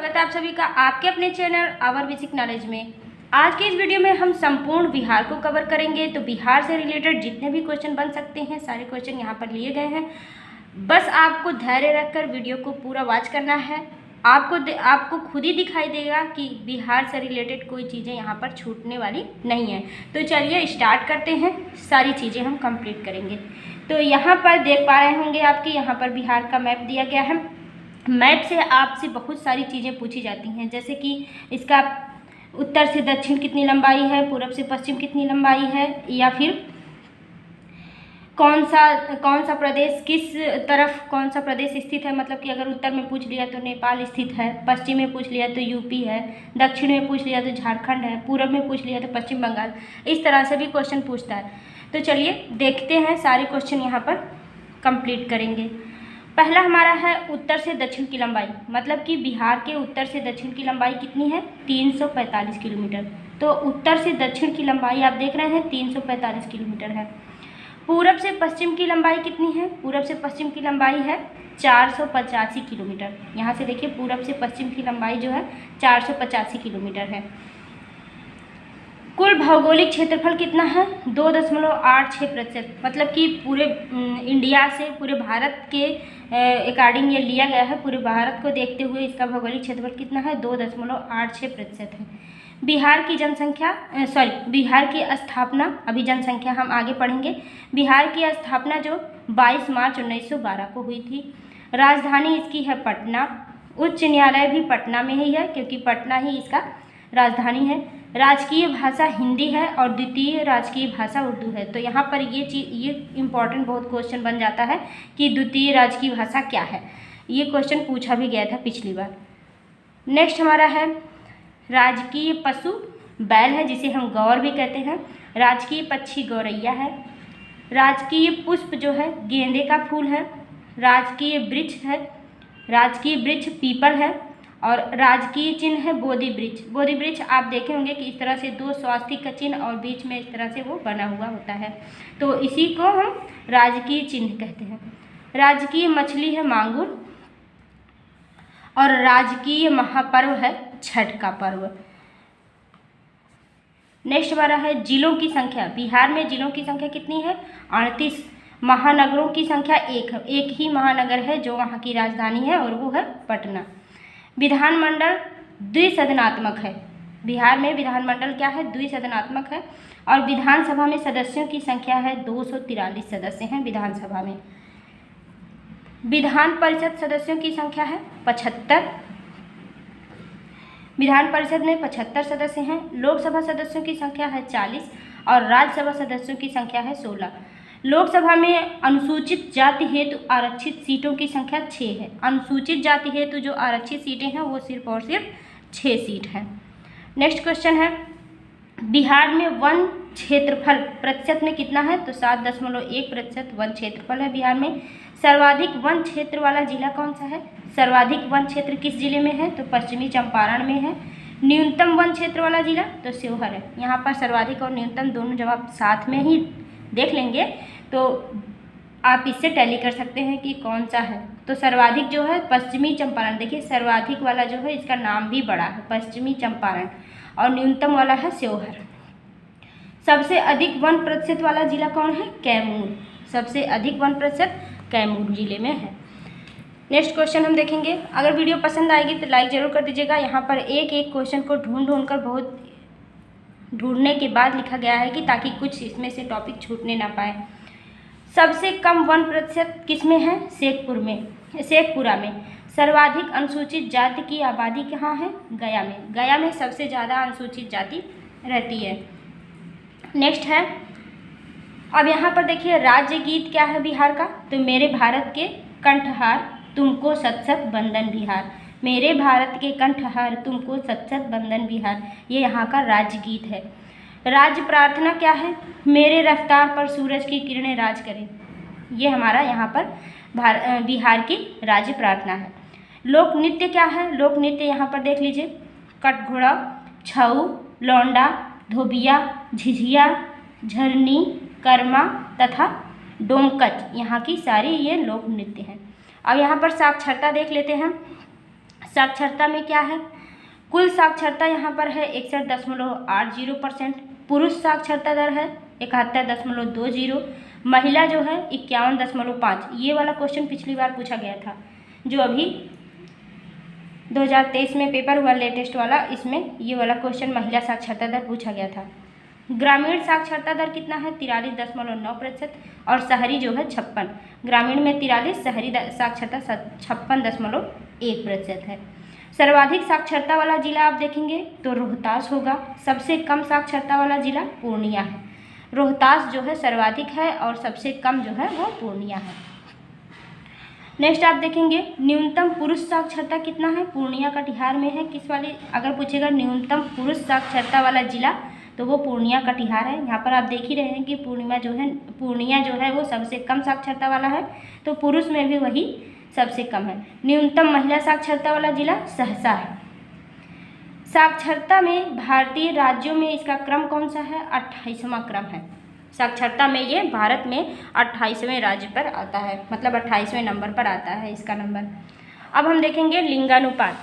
स्वागत है आप सभी का आपके अपने चैनल आवर बेसिक नॉलेज में। आज के इस वीडियो में हम संपूर्ण बिहार को कवर करेंगे। तो बिहार से रिलेटेड जितने भी क्वेश्चन बन सकते हैं सारे क्वेश्चन यहाँ पर लिए गए हैं। बस आपको धैर्य रखकर वीडियो को पूरा वॉच करना है। आपको खुद ही दिखाई देगा कि बिहार से रिलेटेड कोई चीज़ें यहाँ पर छूटने वाली नहीं है। तो चलिए स्टार्ट करते हैं, सारी चीज़ें हम कंप्लीट करेंगे। तो यहाँ पर देख पा रहे होंगे आपके यहाँ पर बिहार का मैप दिया गया है। मैप से आपसे बहुत सारी चीज़ें पूछी जाती हैं, जैसे कि इसका उत्तर से दक्षिण कितनी लंबाई है, पूरब से पश्चिम कितनी लंबाई है, या फिर कौन सा प्रदेश किस तरफ कौन सा प्रदेश स्थित है। मतलब कि अगर उत्तर में पूछ लिया तो नेपाल स्थित है, पश्चिम में पूछ लिया तो यूपी है, दक्षिण में पूछ लिया तो झारखंड है, पूरब में पूछ लिया तो पश्चिम बंगाल। इस तरह से भी क्वेश्चन पूछता है। तो चलिए देखते हैं, सारे क्वेश्चन यहाँ पर कंप्लीट करेंगे। पहला हमारा है उत्तर से दक्षिण की लंबाई, मतलब कि बिहार के उत्तर से दक्षिण की लंबाई कितनी है, 345 किलोमीटर। तो उत्तर से दक्षिण की लंबाई आप देख रहे हैं 345 किलोमीटर है। पूरब से पश्चिम की लंबाई कितनी है, पूरब से पश्चिम की लंबाई है 485 किलोमीटर। यहाँ से देखिए पूरब से पश्चिम की लंबाई जो है 485 किलोमीटर है। कुल भौगोलिक क्षेत्रफल कितना है, 2.86%। मतलब कि पूरे इंडिया से पूरे भारत के अकॉर्डिंग ये लिया गया है। पूरे भारत को देखते हुए इसका भौगोलिक क्षेत्रफल कितना है, 2.86% है। बिहार की जनसंख्या बिहार की स्थापना, अभी जनसंख्या हम आगे पढ़ेंगे। बिहार की स्थापना जो 22 मार्च 1912 को हुई थी। राजधानी इसकी है पटना। उच्च न्यायालय भी पटना में ही है, क्योंकि पटना ही इसका राजधानी है। राजकीय भाषा हिंदी है और द्वितीय राजकीय भाषा उर्दू है। तो यहाँ पर ये इम्पॉर्टेंट बहुत क्वेश्चन बन जाता है कि द्वितीय राजकीय भाषा क्या है। ये क्वेश्चन पूछा भी गया था पिछली बार। नेक्स्ट हमारा है राजकीय पशु बैल है, जिसे हम गौर भी कहते हैं। राजकीय पक्षी गौरैया है। राजकीय पुष्प जो है गेंदे का फूल है। राजकीय वृक्ष है, राजकीय वृक्ष पीपल है। और राजकीय चिन्ह है बोधि वृक्ष। बोधि वृक्ष आप देखे होंगे कि इस तरह से दो स्वास्तिक का चिन्ह और बीच में इस तरह से वो बना हुआ होता है, तो इसी को हम राजकीय चिन्ह कहते हैं। राजकीय मछली है मांगुर। और राजकीय महापर्व है छठ का पर्व। नेक्स्ट हमारा है जिलों की संख्या। बिहार में जिलों की संख्या कितनी है, 38। महानगरों की संख्या एक ही महानगर है जो वहाँ की राजधानी है, और वो है पटना। विधानमंडल द्विसदनात्मक है। बिहार में विधानमंडल क्या है, द्विसदनात्मक है। और विधानसभा में सदस्यों की संख्या है 243 सदस्य हैं विधानसभा में। विधान परिषद सदस्यों की संख्या है 75। विधान परिषद में 75 सदस्य हैं। लोकसभा सदस्यों की संख्या है 40 और राज्यसभा सदस्यों की संख्या है 16। लोकसभा में अनुसूचित जाति हेतु आरक्षित सीटों की संख्या 6 है। अनुसूचित जाति हेतु जो आरक्षित सीटें हैं वो सिर्फ और सिर्फ 6 सीट हैं। नेक्स्ट क्वेश्चन है बिहार में वन क्षेत्रफल प्रतिशत में कितना है, तो 7.1% वन क्षेत्रफल है बिहार में। सर्वाधिक वन क्षेत्र वाला जिला कौन सा है, सर्वाधिक वन क्षेत्र किस जिले में है, तो पश्चिमी चंपारण में है। न्यूनतम वन क्षेत्र वाला जिला तो शिवहर है। यहाँ पर सर्वाधिक और न्यूनतम दोनों जब आप साथ में ही देख लेंगे तो आप इससे टैली कर सकते हैं कि कौन सा है। तो सर्वाधिक जो है पश्चिमी चंपारण, देखिए सर्वाधिक वाला जो है इसका नाम भी बड़ा है पश्चिमी चंपारण, और न्यूनतम वाला है शिवहर। सबसे अधिक 1% वाला जिला कौन है, कैमूर। सबसे अधिक 1% कैमूर जिले में है। नेक्स्ट क्वेश्चन हम देखेंगे। अगर वीडियो पसंद आएगी तो लाइक ज़रूर कर दीजिएगा। यहाँ पर एक एक क्वेश्चन को ढूंढ कर बहुत ढूंढने के बाद लिखा गया है कि ताकि कुछ इसमें से टॉपिक छूटने ना पाए। सबसे कम 1% किस में है, शेखपुरा में। सर्वाधिक अनुसूचित जाति की आबादी कहाँ है, गया में। गया में सबसे ज़्यादा अनुसूचित जाति रहती है। नेक्स्ट है, अब यहाँ पर देखिए राज्य गीत क्या है बिहार का, तो मेरे भारत के कंठहार तुमको सत सत बंदन बिहार। मेरे भारत के कंठहार तुमको सत सत बंदन बिहार, ये यहाँ का राज्य गीत है। राज्य प्रार्थना क्या है, मेरे रफ्तार पर सूरज की किरणें राज करें। ये हमारा यहाँ पर बिहार की राज्य प्रार्थना है। लोक नृत्य क्या है, लोक नृत्य यहाँ पर देख लीजिए, कटघोड़ा, छऊ, लौंडा, धोबिया, झिझिया, झरनी, कर्मा तथा डोमकच, यहाँ की सारी ये लोक नृत्य हैं। अब यहाँ पर साक्षरता देख लेते हैं। साक्षरता में क्या है, कुल साक्षरता यहाँ पर है 61.80%, पुरुष साक्षरता दर है 71.20, महिला जो है 51.5। ये वाला क्वेश्चन पिछली बार पूछा गया था, जो अभी 2023 में पेपर हुआ लेटेस्ट वाला, इसमें ये वाला क्वेश्चन महिला साक्षरता दर पूछा गया था। ग्रामीण साक्षरता दर कितना है, 43.9%, और शहरी जो है 56। ग्रामीण में 43, शहरी साक्षरता 56.1% है। सर्वाधिक साक्षरता वाला जिला आप देखेंगे तो रोहतास होगा, सबसे कम साक्षरता वाला जिला पूर्णिया है। रोहतास जो है सर्वाधिक है और सबसे कम जो है वो पूर्णिया है। नेक्स्ट आप देखेंगे न्यूनतम पुरुष साक्षरता कितना है, पूर्णिया कटिहार में है। किस वाली, अगर पूछेगा न्यूनतम पुरुष साक्षरता वाला जिला तो वो पूर्णिया कटिहार है। यहाँ पर आप देख ही रहे हैं कि पूर्णिया जो है वो सबसे कम साक्षरता वाला है, तो पुरुष में भी वही सबसे कम है। न्यूनतम महिला साक्षरता वाला जिला सहरसा है। साक्षरता में भारतीय राज्यों में इसका क्रम कौन सा है, 28वां क्रम है। साक्षरता में ये भारत में 28वें राज्य पर आता है, मतलब 28वें नंबर पर आता है इसका नंबर। अब हम देखेंगे लिंगानुपात।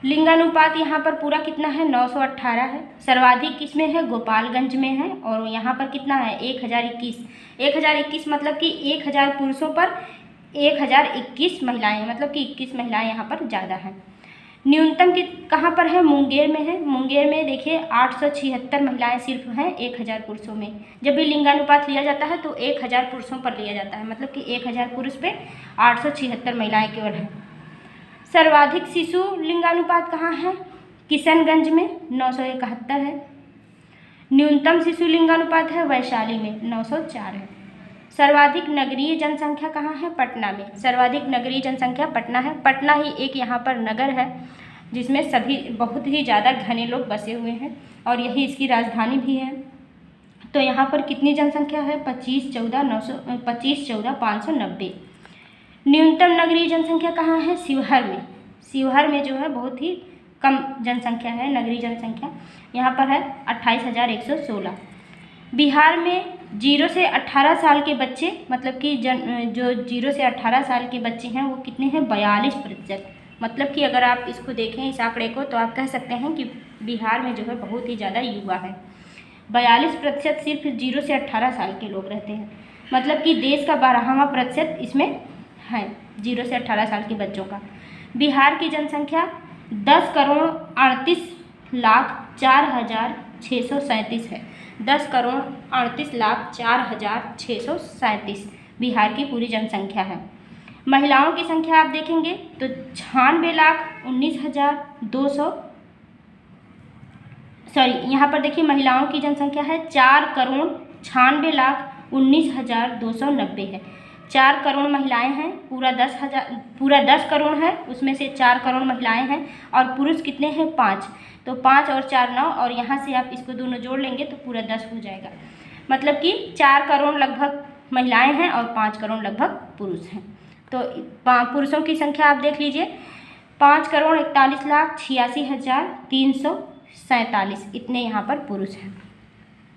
लिंगानुपात यहाँ पर पूरा कितना है, 918 है। सर्वाधिक किसमें है, गोपालगंज में है, और यहाँ पर कितना है 1021। 1021 मतलब कि 1000 पुरुषों पर 1021 महिलाएं, मतलब कि 21 महिलाएं यहाँ पर ज़्यादा हैं। न्यूनतम कहाँ पर है, मुंगेर में है। मुंगेर में देखिए 876 महिलाएं सिर्फ हैं 1000 पुरुषों में। जब भी लिंगानुपात लिया जाता है तो 1000 पुरुषों पर लिया जाता है, मतलब कि 1000 पुरुष पे 876 महिलाएं केवल हैं। सर्वाधिक शिशु लिंगानुपात कहाँ है, किशनगंज में 971 है। न्यूनतम शिशु लिंगानुपात है वैशाली में 904 है। सर्वाधिक नगरीय जनसंख्या कहाँ है, पटना में। सर्वाधिक नगरीय जनसंख्या पटना है। पटना ही एक यहाँ पर नगर है जिसमें सभी बहुत ही ज़्यादा घने लोग बसे हुए हैं, और यही इसकी राजधानी भी है। तो यहाँ पर कितनी जनसंख्या है, 2514,590। न्यूनतम नगरीय जनसंख्या कहाँ है, शिवहर में। शिवहर में जो है बहुत ही कम जनसंख्या है, नगरीय जनसंख्या यहाँ पर है 28,116। बिहार में 0 से 18 साल के बच्चे, मतलब कि जो 0 से 18 साल के बच्चे हैं वो कितने हैं, 42%। मतलब कि अगर आप इसको देखें इस आंकड़े को तो आप कह सकते हैं कि बिहार में जो है बहुत ही ज़्यादा युवा है। 42% सिर्फ 0 से 18 साल के लोग रहते हैं, मतलब कि देश का 12वां प्रतिशत इसमें है 0 से 18 साल के बच्चों का। बिहार की जनसंख्या 10,38,04,637 है। 10,38,04,637 बिहार की पूरी जनसंख्या है। महिलाओं की संख्या आप देखेंगे तो 96,19,200 यहाँ पर देखिए महिलाओं की जनसंख्या है 4,96,19,290 है। 4 करोड़ महिलाएं हैं, पूरा 10 करोड़ है, उसमें से 4 करोड़ महिलाएं हैं, और पुरुष कितने हैं 5। तो 5 और 4 9, और यहाँ से आप इसको दोनों जोड़ लेंगे तो पूरा 10 हो जाएगा। मतलब कि 4 करोड़ लगभग महिलाएं हैं और 5 करोड़ लगभग पुरुष हैं। तो पुरुषों की संख्या आप देख लीजिए 5,41,86,347 इतने यहाँ पर पुरुष हैं।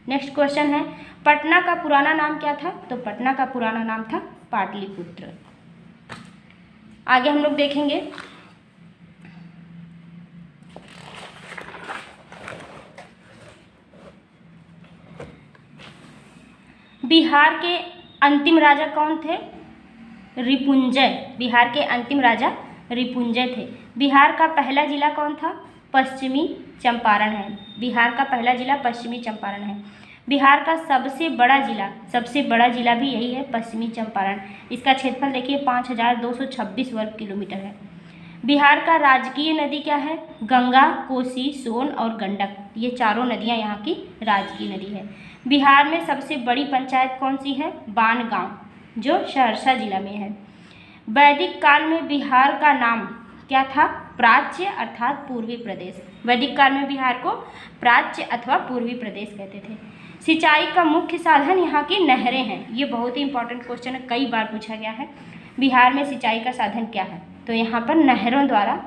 नेक्स्ट क्वेश्चन है पटना का पुराना नाम क्या था, तो पटना का पुराना नाम था पाटलिपुत्र। आगे हम लोग देखेंगे बिहार के अंतिम राजा कौन थे, रिपुंजय। बिहार के अंतिम राजा रिपुंजय थे। बिहार का पहला जिला कौन था, पश्चिमी चंपारण है। बिहार का पहला जिला पश्चिमी चंपारण है। बिहार का सबसे बड़ा जिला भी यही है, पश्चिमी चंपारण। इसका क्षेत्रफल देखिए 5,226 वर्ग किलोमीटर है। बिहार का राजकीय नदी क्या है, गंगा, कोसी, सोन और गंडक। ये चारों नदियाँ यहाँ की राजकीय नदी है। बिहार में सबसे बड़ी पंचायत कौन सी है, बानगांव, जो सहरसा जिला में है। वैदिक काल में बिहार का नाम क्या था, प्राच्य अर्थात पूर्वी प्रदेश। वैदिक काल में बिहार को प्राच्य अथवा पूर्वी प्रदेश कहते थे। सिंचाई का मुख्य साधन यहाँ की नहरें हैं। ये बहुत ही इंपॉर्टेंट क्वेश्चन है, कई बार पूछा गया है। बिहार में सिंचाई का साधन क्या है, तो यहाँ पर नहरों द्वारा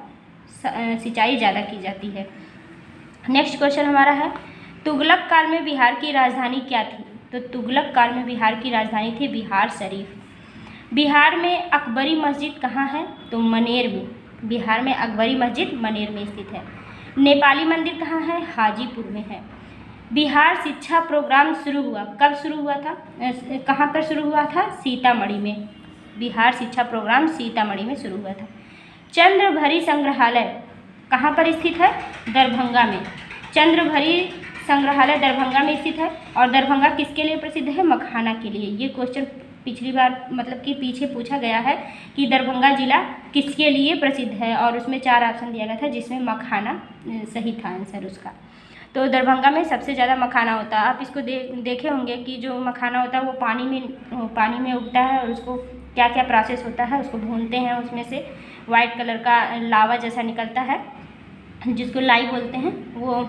सिंचाई ज़्यादा की जाती है। नेक्स्ट क्वेश्चन हमारा है तुगलक काल में बिहार की राजधानी क्या थी, तो तुगलक काल में बिहार की राजधानी थी बिहार शरीफ। बिहार में अकबरी मस्जिद कहाँ है? तो मनेर में। बिहार में अकबरी मस्जिद मनेर में स्थित है। नेपाली मंदिर कहाँ है? हाजीपुर में है। बिहार शिक्षा प्रोग्राम शुरू हुआ, कब शुरू हुआ था? कहाँ पर शुरू हुआ था? सीतामढ़ी में। बिहार शिक्षा प्रोग्राम सीतामढ़ी में शुरू हुआ था। चंद्रभरी संग्रहालय कहाँ पर स्थित है? दरभंगा में। चंद्रभरी संग्रहालय दरभंगा में स्थित है। और दरभंगा किसके लिए प्रसिद्ध है? मखाना के लिए। ये क्वेश्चन पिछली बार मतलब कि पीछे पूछा गया है कि दरभंगा जिला किसके लिए प्रसिद्ध है, और उसमें 4 ऑप्शन दिया गया था जिसमें मखाना सही था आंसर उसका। तो दरभंगा में सबसे ज़्यादा मखाना होता है। आप इसको देखे होंगे कि जो मखाना होता है वो पानी में उगता है, और उसको क्या क्या प्रोसेस होता है, उसको भूनते हैं, उसमें से वाइट कलर का लावा जैसा निकलता है जिसको लाई बोलते हैं। वो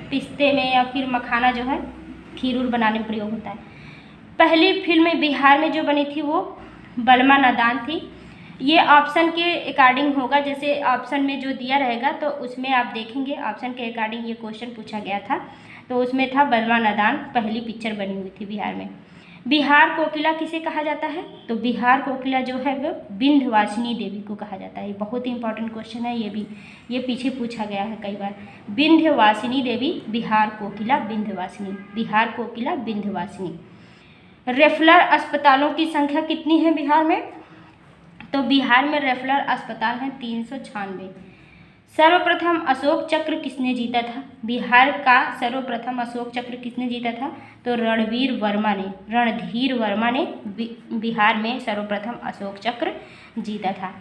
पिस्ते में या फिर मखाना जो है खीर बनाने में प्रयोग होता है। पहली फिल्म बिहार में जो बनी थी वो बलमा नादान थी। ये ऑप्शन के अकॉर्डिंग होगा, जैसे ऑप्शन में जो दिया रहेगा तो उसमें आप देखेंगे ऑप्शन के अकॉर्डिंग ये क्वेश्चन पूछा गया था। तो उसमें था बलमा नादान पहली पिक्चर बनी हुई थी बिहार में। बिहार कोकिला किसे कहा जाता है? तो बिहार कोकिला जो है वो विंध्यवासिनी देवी को कहा जाता है। बहुत ही इंपॉर्टेंट क्वेश्चन है ये भी, ये पीछे पूछा गया है कई बार। विंध्यवासिनी देवी, बिहार कोकिला विंध्यवासिनी, बिहार कोकिला विंध्यवासिनी। रेफलर अस्पतालों की संख्या कितनी है बिहार में? तो बिहार में रेफलर अस्पताल हैं 396। सर्वप्रथम अशोक चक्र किसने जीता था? बिहार का सर्वप्रथम अशोक चक्र किसने जीता था? तो रणधीर वर्मा ने बिहार में सर्वप्रथम अशोक चक्र जीता था।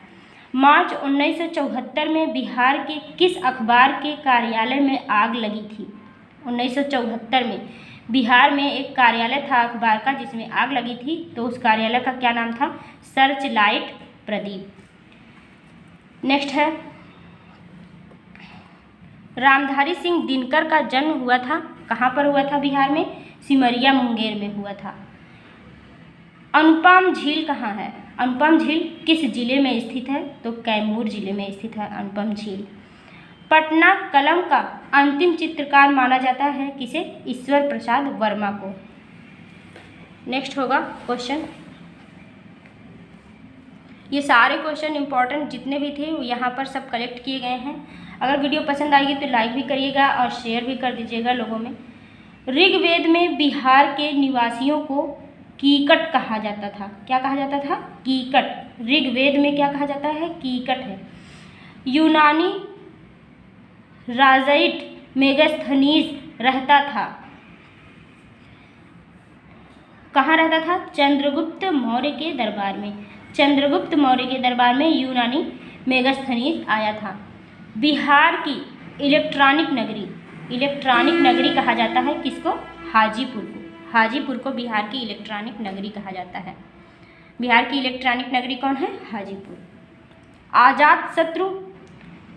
मार्च 1974 में बिहार के किस अखबार के कार्यालय में आग लगी थी? 1974 में बिहार में एक कार्यालय था अखबार का जिसमें आग लगी थी, तो उस कार्यालय का क्या नाम था? Search light Pradeep. नेक्स्ट है, रामधारी सिंह दिनकर का जन्म हुआ था, कहाँ पर हुआ था बिहार में? सिमरिया मुंगेर में हुआ था। अनुपम झील कहाँ है? अनुपम झील किस जिले में स्थित है? तो कैमूर जिले में स्थित है अनुपम झील। पटना कलम का अंतिम चित्रकार माना जाता है किसे? ईश्वर प्रसाद वर्मा को। नेक्स्ट होगा क्वेश्चन, ये सारे क्वेश्चन इंपॉर्टेंट जितने भी थे यहाँ पर सब कलेक्ट किए गए हैं। अगर वीडियो पसंद आएगी तो लाइक भी करिएगा और शेयर भी कर दीजिएगा लोगों में। ऋग्वेद में बिहार के निवासियों को कीकट कहा जाता था। क्या कहा जाता था? कीकट। ऋग्वेद में क्या कहा जाता है? कीकट है। यूनानी राजाइट मेगास्थनीज रहता था, कहाँ रहता था? चंद्रगुप्त मौर्य के दरबार में। चंद्रगुप्त मौर्य के दरबार में यूनानी मेगास्थनीज आया था। बिहार की इलेक्ट्रॉनिक नगरी कहा जाता है किसको? हाजीपुर को। हाजीपुर को बिहार की इलेक्ट्रॉनिक नगरी कहा जाता है। बिहार की इलेक्ट्रॉनिक नगरी कौन है? हाजीपुर। अजातशत्रु,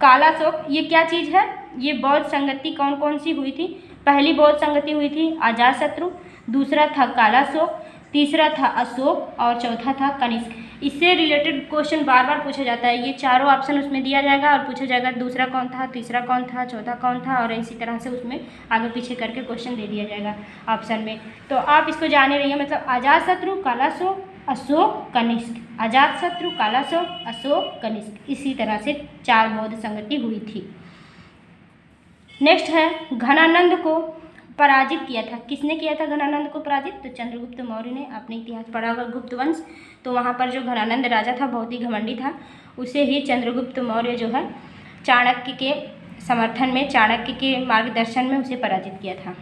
कालाशोक, ये क्या चीज़ है? ये बौद्ध संगति कौन कौन सी हुई थी? पहली बौद्ध संगति हुई थी अजातशत्रु, दूसरा था कालाशोक, तीसरा था अशोक और चौथा था कनिष्क। इससे रिलेटेड क्वेश्चन बार बार पूछा जाता है। ये चारों ऑप्शन उसमें दिया जाएगा और पूछा जाएगा दूसरा कौन था, तीसरा कौन था, चौथा कौन था, और इसी तरह से उसमें आगे पीछे करके क्वेश्चन दे दिया जाएगा ऑप्शन में। तो आप इसको जाने रहिए, मतलब अजातशत्रु, कालाशोक, अशोक, कनिष्क। अजातशत्रु, कालाशोक, अशोक, कनिष्क, इसी तरह से 4 बौद्ध संगति हुई थी। नेक्स्ट है, घनानंद को पराजित किया था, किसने किया था घनानंद को पराजित? तो चंद्रगुप्त मौर्य ने। आपने इतिहास पढ़ा होगा गुप्त वंश, तो वहाँ पर जो घनानंद राजा था बहुत ही घमंडी था, उसे ही चंद्रगुप्त मौर्य जो है चाणक्य के समर्थन में, चाणक्य के मार्गदर्शन में उसे पराजित किया था।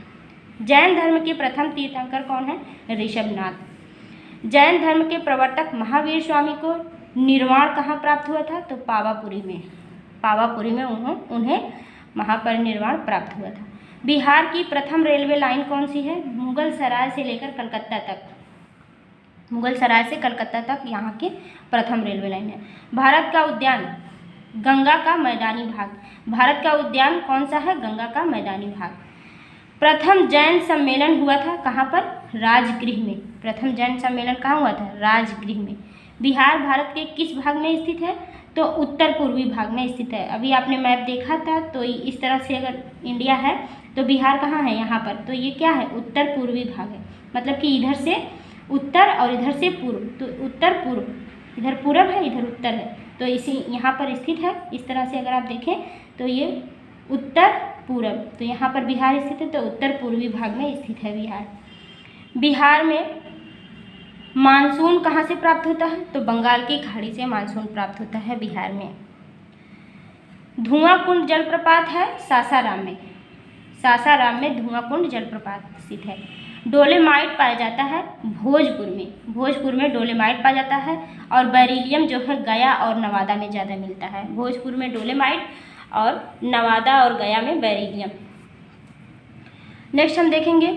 जैन धर्म के प्रथम तीर्थंकर कौन है? ऋषभनाथ। जैन धर्म के प्रवर्तक महावीर स्वामी को निर्वाण कहाँ प्राप्त हुआ था? तो पावापुरी में। पावापुरी में उन्हें महापरिनिर्वाण प्राप्त हुआ था। बिहार की प्रथम रेलवे लाइन कौन सी है? मुगल सराय से लेकर कलकत्ता तक। मुगल सराय से कलकत्ता तक यहाँ की प्रथम रेलवे लाइन है। भारत का उद्यान, गंगा का मैदानी भाग। भारत का उद्यान कौन सा है? गंगा का मैदानी भाग। प्रथम जैन सम्मेलन हुआ था कहाँ पर? राजगृह में। प्रथम जैन सम्मेलन कहाँ हुआ था? राजगृह में। बिहार भारत के किस भाग में स्थित है? तो उत्तर पूर्वी भाग में स्थित है। अभी आपने मैप देखा था, तो इस तरह से अगर इंडिया है तो बिहार कहाँ है? यहाँ पर। तो ये क्या है? उत्तर पूर्वी भाग है, मतलब कि इधर से उत्तर और इधर से पूर्व, तो उत्तर पूर्व, इधर पूरब है इधर उत्तर है, तो इसी यहाँ पर स्थित है। इस तरह से अगर आप देखें तो ये उत्तर पूरब, तो यहाँ पर बिहार स्थित है, तो उत्तर पूर्वी भाग में स्थित है बिहार। बिहार में मानसून कहाँ से प्राप्त होता है? तो बंगाल की खाड़ी से मानसून प्राप्त होता है बिहार में। धुआं कुंड जलप्रपात है सासाराम में, सासाराम में धुआं कुंड जलप्रपात स्थित है। डोलेमाइट पाया जाता है भोजपुर में, भोजपुर में डोलेमाइट पाया जाता है। और बेरिलियम जो है गया और नवादा में ज़्यादा मिलता है। भोजपुर में डोलेमाइट और नवादा और गया में बेरिलियम। नेक्स्ट हम देखेंगे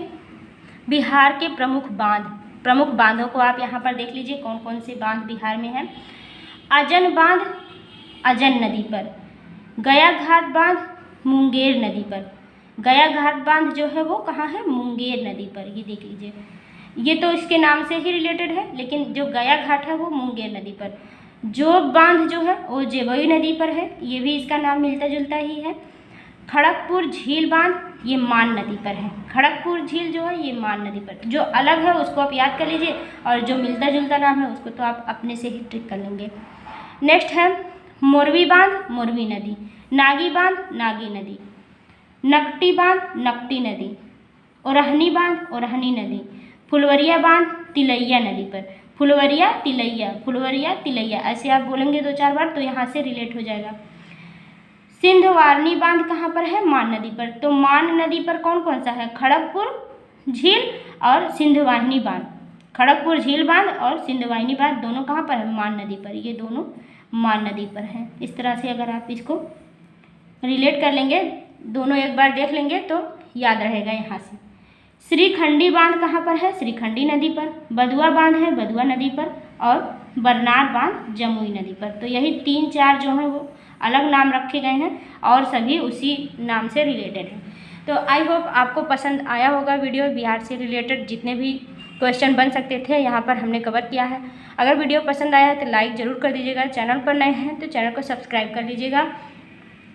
बिहार के प्रमुख बांध। प्रमुख बांधों को आप यहाँ पर देख लीजिए कौन कौन से बांध बिहार में हैं। अजन बांध अजन नदी पर, गया घाट बांध मुंगेर नदी पर। गया घाट बांध जो है वो कहाँ है? मुंगेर नदी पर। ये देख लीजिए, ये तो इसके नाम से ही रिलेटेड है, लेकिन जो गया घाट है वो मुंगेर नदी पर। जोग बांध जो है वो जमुई नदी पर है, ये भी इसका नाम मिलता जुलता ही है। खड़गपुर झील बांध ये मान नदी पर है। खड़गपुर झील जो है ये मान नदी पर, जो अलग है उसको आप याद कर लीजिए और जो मिलता जुलता नाम है उसको तो आप अपने से ही ट्रिक कर लेंगे। नेक्स्ट है मोरवी बांध मोरवी नदी, नागी बांध नागी नदी, नकटी बांध नकटी नदी, ओरहनी बांध ओरहनी नदी, फुलवरिया बांध तिलैया नदी पर। फुलवरिया तिलैया ऐसे आप बोलेंगे 2-4 बार तो यहाँ से रिलेट हो जाएगा। सिंधवारनी बांध कहाँ पर है? मान नदी पर। तो मान नदी पर कौन कौन सा है? खड़गपुर झील और सिंधवाहिनी बांध। खड़गपुर झील बांध और सिंधवाहिनी बांध दोनों कहाँ पर है? मान नदी पर। ये दोनों मान नदी पर हैं। इस तरह से अगर आप इसको रिलेट कर लेंगे, दोनों एक बार देख लेंगे तो याद रहेगा यहाँ से। श्रीखंडी बांध कहाँ पर है? श्रीखंडी नदी पर। बदुआ बांध है बदुआ नदी पर। और बरनार बांध जमुई नदी पर। तो यही 3-4 जो हैं वो अलग नाम रखे गए हैं और सभी उसी नाम से रिलेटेड हैं। तो आई होप आपको पसंद आया होगा वीडियो। बिहार से रिलेटेड जितने भी क्वेश्चन बन सकते थे यहाँ पर हमने कवर किया है। अगर वीडियो पसंद आया है तो लाइक ज़रूर कर दीजिएगा। चैनल पर नए हैं तो चैनल को सब्सक्राइब कर लीजिएगा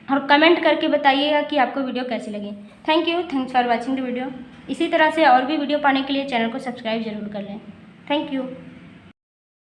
और कमेंट करके बताइएगा कि आपको वीडियो कैसी लगी। Thank you, thanks for watching the video. इसी तरह से और भी वीडियो पाने के लिए चैनल को सब्सक्राइब जरूर कर लें। Thank you.